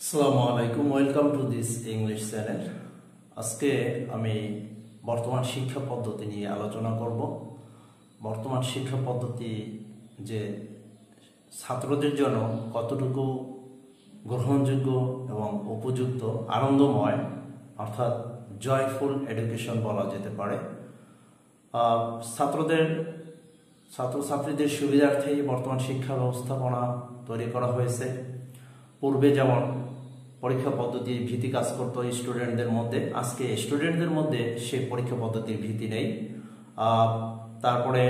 আসসালামু আলাইকুম, welcome to this English channel. আজকে আমি বর্তমান শিক্ষা পদ্ধতি নিয়ে আলোচনা করব। বর্তমান শিক্ষা পদ্ধতি যে ছাত্রদের জন্য কতটুকু গ্রহণযোগ্য এবং উপযুক্ত, আনন্দময়, অর্থাৎ জয়ফুল এডুকেশন বলা যেতে পারে। ছাত্রছাত্রীদের সুবিধার্থে বর্তমান শিক্ষা ব্যবস্থাপনা তৈরি করা হয়েছে। পূর্বে যেমন পরীক্ষা পদ্ধতির ভীতি কাজ করত স্টুডেন্টদের মধ্যে, আজকে স্টুডেন্টদের মধ্যে সেই পরীক্ষা পদ্ধতির ভীতি নেই। তারপরে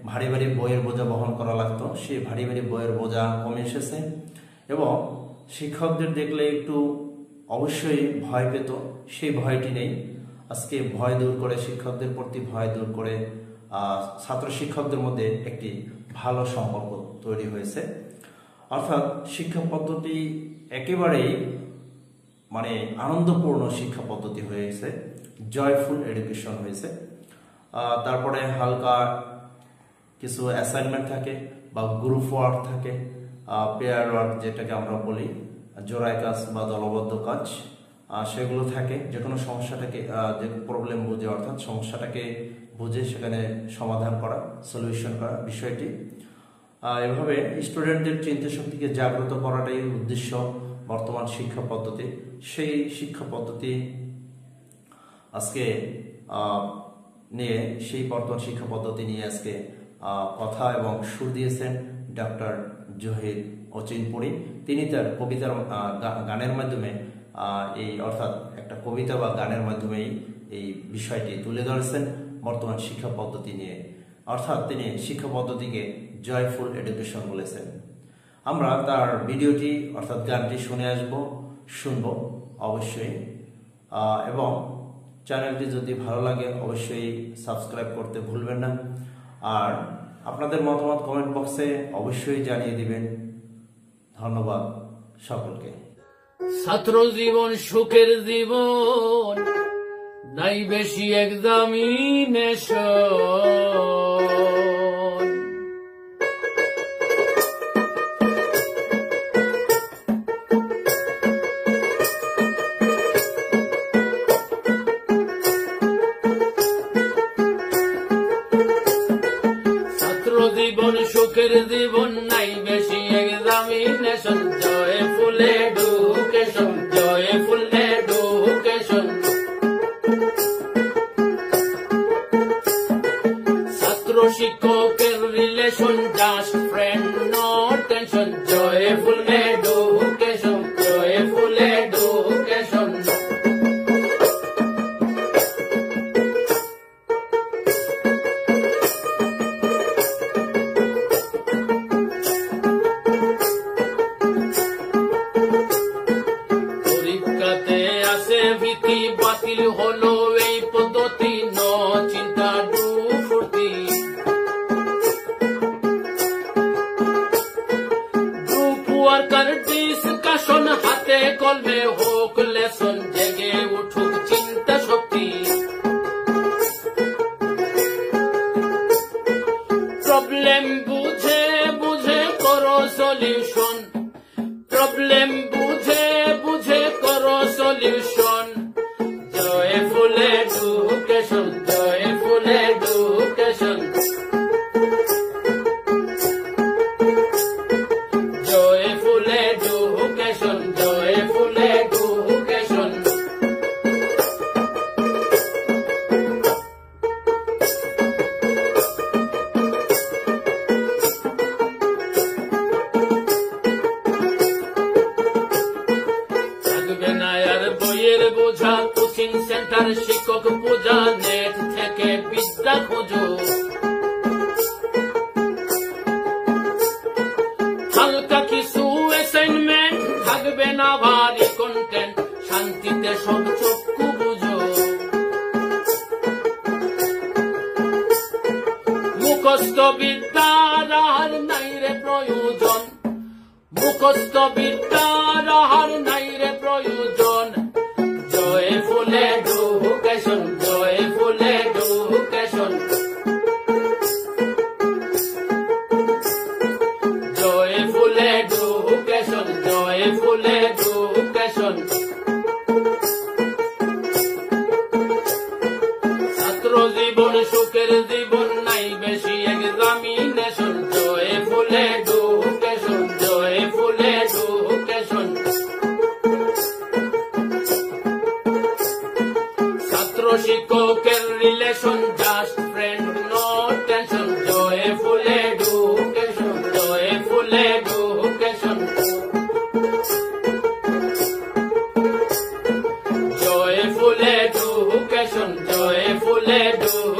ভারী ভারী বইয়ের বোঝা বহন করা লাগতো, সেই ভারী ভারী বইয়ের বোঝা কমে এসেছে এবং শিক্ষকদের দেখলে একটু অবশ্যই ভয় পেত, সেই ভয়টি নেই। আজকে ভয় দূর করে, শিক্ষকদের প্রতি ভয় দূর করে ছাত্র শিক্ষকদের মধ্যে একটি ভালো সম্পর্ক তৈরি হয়েছে। অর্থাৎ শিক্ষা পদ্ধতি একেবারেই আনন্দপূর্ণ শিক্ষা পদ্ধতি হয়েছে, জয়ফুল এডুকেশন হয়েছে। তারপরে হালকা কিছু অ্যাসাইনমেন্ট থাকে বা গ্রুপ ওয়ার্ক থাকে, পেয়ার ওয়ার্ক যেটাকে আমরা বলি, জোড়ায় কাজ বা দলবদ্ধ কাজ, সেগুলো থাকে। যে কোনো সমস্যাটাকে, যে প্রবলেম বুঝে, অর্থাৎ সমস্যাটাকে বুঝে সেখানে সমাধান করা, সলিউশন করা বিষয়টি। এভাবে স্টুডেন্টদের চিন্তা শক্তিকে জাগ্রত করাটাই উদ্দেশ্য বর্তমান শিক্ষা পদ্ধতি। সেই শিক্ষা পদ্ধতি আজকে নিয়ে, সেই বর্তমান শিক্ষা পদ্ধতি নিয়ে আজকে কথা এবং সুর দিয়েছেন ডক্টর জহির অচিনপুরি। তিনি তার কবিতার গানের মাধ্যমে অর্থাৎ একটা কবিতা বা গানের মাধ্যমেই এই বিষয়টি তুলে ধরেছেন বর্তমান শিক্ষা পদ্ধতি নিয়ে। অর্থাৎ তিনি শিক্ষা পদ্ধতিকে জয়ফুল এডুকেশন বলেছেন। আমরা তার ভিডিওটি অর্থাৎ গানটি শুনবো অবশ্যই। এবং চ্যানেলটি যদি ভালো লাগে অবশ্যই সাবস্ক্রাইব করতে ভুলবেন না। আর আপনাদের মতামত কমেন্ট বক্সে অবশ্যই জানিয়ে দিবেন। ধন্যবাদ সকলকে। ছাত্র জীবন সুখের জীবন, নাই বেশি এক্সামিনেশন। ছাত্র জীবন সুখের জীবন, নাই বেশি examination. Joyful education, joyful education. ছাত্র শিক্ষকের relation, just friend, no tension. Joyful education, joyful education. পরীক্ষাতে আসে ভীতি, বাতিল হলো এই পদ্ধতি। নো চিন্তা, ডু ফুর্তি। গ্রুপ ওয়ার্কার ডিসকাশন, হাতে কলমে হোক লেসন। জেগে উঠুক চিন্তা শক্তি। প্রবলেম বুঝে বুঝে করো সলিউশন। প্রবলেম বুঝে বুঝে করো solution. Joyful education, joyful education. Joyful education, joyful education. থাকবে না আর বইয়ের বোঝা, কোচিং সেন্টার শিক্ষক পূজা। নেট থেকে বিদ্যা খোঁজো, হালকা কিছু অ্যাসাইনমেন্ট। থাকবে না ভারী কন্টেন্ট, শান্তিতে সব চক্ষু বুঝো। মুখস্থ বিদ্যার আর নাই রে প্রয়োজন। মুখস্থ বিদ্যার আর নাই রে প্রয়োজন। Joyful education, joyful education. Joyful education, joyful education. জয় ফুলে ডুব